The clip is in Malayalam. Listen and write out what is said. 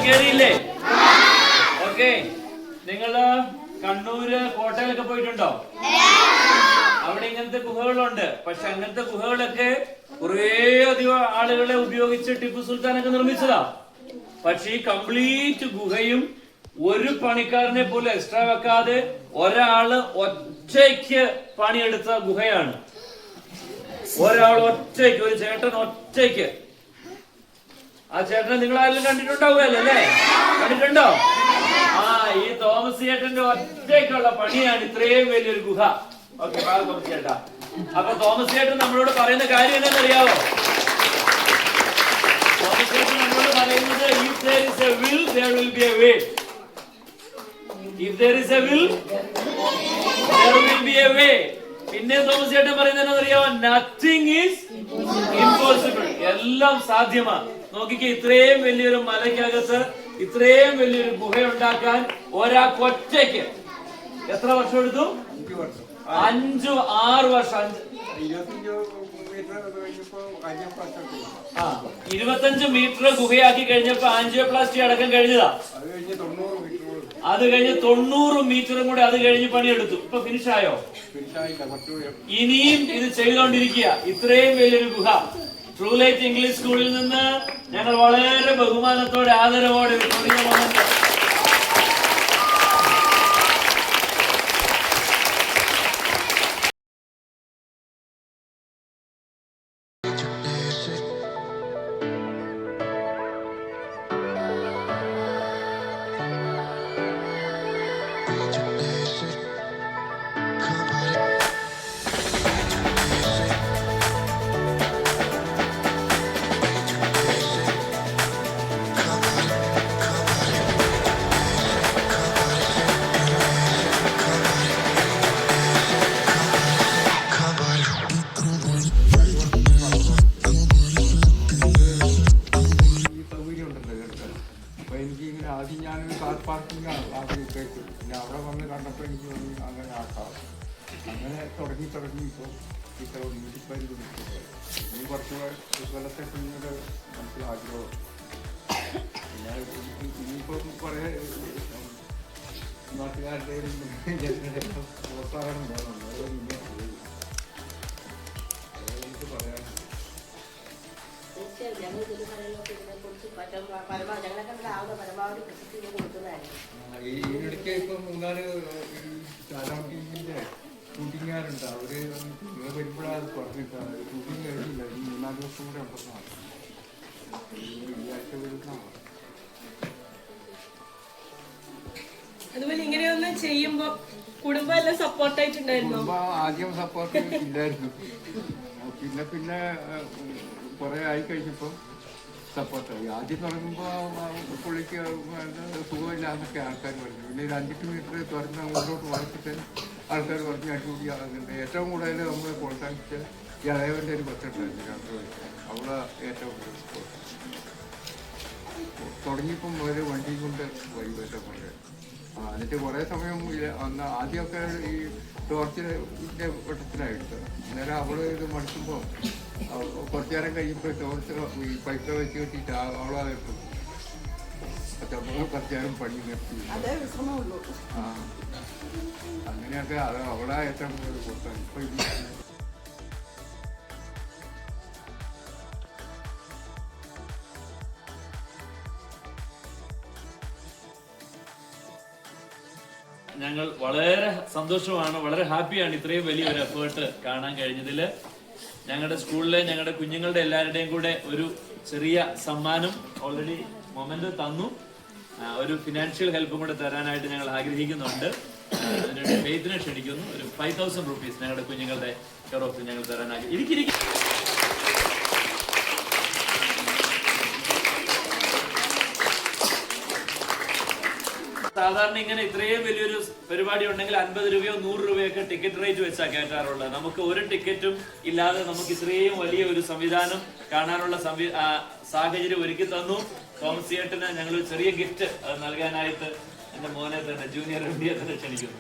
കേറിയില്ലേ? ഓക്കെ. നിങ്ങള് കണ്ണൂര് കോട്ടയിലൊക്കെ പോയിട്ടുണ്ടോ? അവിടെ ഇങ്ങനത്തെ ഗുഹകളുണ്ട്. പക്ഷെ അങ്ങനത്തെ ഗുഹകളൊക്കെ കുറേ അധികം ആളുകളെ ഉപയോഗിച്ച് ടിപ്പു സുൽത്താനൊക്കെ നിർമ്മിച്ചതാ. പക്ഷെ ഈ കംപ്ലീറ്റ് ഗുഹയും ഒരു പണിക്കാരനെ പോലും എക്സ്ട്രാ വെക്കാതെ ഒരാള് ഒറ്റയ്ക്ക് പണിയെടുത്ത ഗുഹയാണ്. ഒരാൾ ഒറ്റയ്ക്ക്, ഒരു ചേട്ടൻ ഒറ്റയ്ക്ക്. ആ ചേട്ടനെ നിങ്ങൾ ആരെങ്കിലും കണ്ടിട്ടുണ്ടാവുമല്ലോ അല്ലേ? കണ്ടിട്ടുണ്ടോ? ആ, ഈ തോമസ് ചേട്ടന്റെ ഒറ്റയ്ക്കുള്ള പണിയാണ് ഇത്രയും വലിയൊരു ഗുഹ. ഓക്കെ, തോമസ് ചേട്ടാ. അപ്പൊ തോമസ് ചേട്ടൻ നമ്മളോട് പറയുന്ന കാര്യം എന്താണെന്നറിയാവോ? തോമസ് ചേട്ടൻ നമ്മളോട് പറയുന്നത് if there is a will, there will be a way. If there is a will, there will be a way. പിന്നെ തോമസ് ചേട്ടൻ പറയുന്നത് എന്താണെന്നറിയാവോ? Nothing is impossible. എല്ലാം സാധ്യമാണ്. നോക്കിക്കേ, ഇത്രയും വലിയൊരു മലയ്ക്കകത്ത് ഇത്രയും വലിയൊരു ഗുഹ ഉണ്ടാക്കാൻ ഒരാൾക്ക് ഒറ്റയ്ക്ക് എത്ര വർഷം എടുത്തു? 5-6 വർഷം. 25 മീറ്റർ ഗുഹയാക്കി കഴിഞ്ഞപ്പോ ആൻജിയോപ്ലാസ്റ്റി അടക്കം കഴിഞ്ഞതാ. അത് കഴിഞ്ഞ് 90 മീറ്ററും കൂടെ അത് കഴിഞ്ഞ് പണിയെടുത്തു. ഇപ്പൊ ഫിനിഷായോ? ഇനിയും ഇത് ചെയ്തുകൊണ്ടിരിക്കുക. ഇത്രയും വലിയൊരു ഗുഹ. ട്രൂ ലൈറ്റ് ഇംഗ്ലീഷ് സ്കൂളിൽ നിന്ന് ഞങ്ങൾ വളരെ ബഹുമാനത്തോടെ ആദരവോടെ ആദ്യം ഞാനൊരു കാർ പാർക്കിംഗാണ് ആദ്യം ഉദ്ദേശിച്ചത്. പിന്നെ അവിടെ വന്ന് കണ്ടപ്പോൾ എനിക്ക് തോന്നി അങ്ങനെ ആക്കാം. അങ്ങനെ തുടങ്ങി ഇപ്പോൾ ഇത്ര മുനിസിപ്പാലിറ്റി ഇനി കുറച്ച് കൊല്ലത്തെ കുഞ്ഞുങ്ങളുടെ മനസ്സിലാഗ്രഹം. പിന്നെ ഇനിയിപ്പം കുറേ നാട്ടുകാരുടെയും ജനങ്ങളുടെയും പ്രോത്സാഹനം വേണം. എനിക്ക് പറയാൻ ഈയിടയ്ക്ക് ഇപ്പം 3-4 ചാനൽ ടീമിന്റെ ഷൂട്ടിങ്ങുകാരുണ്ട്. അവര് വരുമ്പോഴാണ് പറഞ്ഞിട്ടാണ് ഷൂട്ടിങ് കഴിഞ്ഞില്ല. ഈ 3-4 ദിവസം കൂടെ ഉണ്ടെന്നാണ്. വെള്ളിയാഴ്ച വരുന്നതാണ്. അതുപോലെ ഇങ്ങനെയൊന്നും ചെയ്യുമ്പോ കുടുംബം എല്ലാം സപ്പോർട്ടായിട്ടുണ്ടായിരുന്നു. കുടുംബം ആദ്യം സപ്പോർട്ട് ഇല്ലായിരുന്നു. പിന്നെ കുറെ ആയി കഴിഞ്ഞപ്പോൾ സപ്പോർട്ടായി. ആദ്യം തുടങ്ങുമ്പോൾ പുള്ളിക്ക് സുഖമില്ലാന്നൊക്കെ ആൾക്കാർ പറഞ്ഞു. പിന്നെ ഒരു 5 മീറ്റർ തുറന്ന് അങ്ങോട്ടോട്ട് വളർത്തിട്ട് ആൾക്കാർ പറഞ്ഞ് അടിപൊളി ആകുന്നുണ്ട്. ഏറ്റവും കൂടുതൽ നമ്മൾ പ്രോത്സാഹിപ്പിച്ച ഇളയവൻ്റെ ഒരു ബസ്സുണ്ടായിരുന്നു 2 വയസ്സ്. അവിടെ ഏറ്റവും കൂടുതൽ തുടങ്ങിയപ്പം മുതൽ വണ്ടി കൊണ്ട് വഴി ഏറ്റവും കൂടുതൽ. എന്നിട്ട് കുറേ സമയം അന്ന് ആദ്യമൊക്കെ ഈ ടോർച്ചിൻ്റെ വെട്ടത്തിലായിട്ട് അന്നേരം അവള് ഇത് മടുക്കുമ്പോൾ കുറച്ചു നേരം കഴിയുമ്പോൾ ടോർച്ച് ഈ പൈസ വെച്ച് കിട്ടിയിട്ട് അവളെ കിട്ടും. അപ്പോൾ കുറച്ചു നേരം പണി നിർത്തി. അങ്ങനെയൊക്കെ അത് അവളെ ഏറ്റവും കൂടുതൽ കൊടുത്താണ്. ഇപ്പം ഞങ്ങൾ വളരെ സന്തോഷമാണ്, വളരെ ഹാപ്പിയാണ് ഇത്രയും വലിയൊരു എഫേർട്ട് കാണാൻ കഴിഞ്ഞതിൽ. ഞങ്ങളുടെ സ്കൂളിലെ ഞങ്ങളുടെ കുഞ്ഞുങ്ങളുടെ എല്ലാവരുടെയും കൂടെ ഒരു ചെറിയ സമ്മാനം ഓൾറെഡി മൊമെന്റ് തന്നു. ഒരു ഫിനാൻഷ്യൽ ഹെൽപ്പും കൂടെ തരാനായിട്ട് ഞങ്ങൾ ആഗ്രഹിക്കുന്നുണ്ട്. അതിനുവേണ്ടി ഫെയ്ത്തിനെ ക്ഷണിക്കുന്നു. ഒരു 5000 rupees ഞങ്ങളുടെ കുഞ്ഞുങ്ങളുടെ കെയർ ഓഫ് ഞങ്ങൾ തരാൻ ആഗ്രഹിക്കും. സാധാരണ ഇങ്ങനെ ഇത്രയും വലിയൊരു പരിപാടി ഉണ്ടെങ്കിൽ 50 രൂപയോ 100 രൂപയൊക്കെ ടിക്കറ്റ് റേറ്റ് വെച്ചാ കയറ്റാറുള്ളത്. നമുക്ക് ഒരു ടിക്കറ്റും ഇല്ലാതെ നമുക്ക് ഇത്രയും വലിയ ഒരു സംവിധാനം കാണാനുള്ള സാഹചര്യം ഒരുക്കി തന്നു. തോമസ് ചേട്ടന് ഞങ്ങൾ ഒരു ചെറിയ ഗിഫ്റ്റ് നൽകാനായിട്ട് എന്റെ മോനെ തന്നെ ജൂനിയർ ഇന്ത്യ തന്നെ ക്ഷണിക്കുന്നു.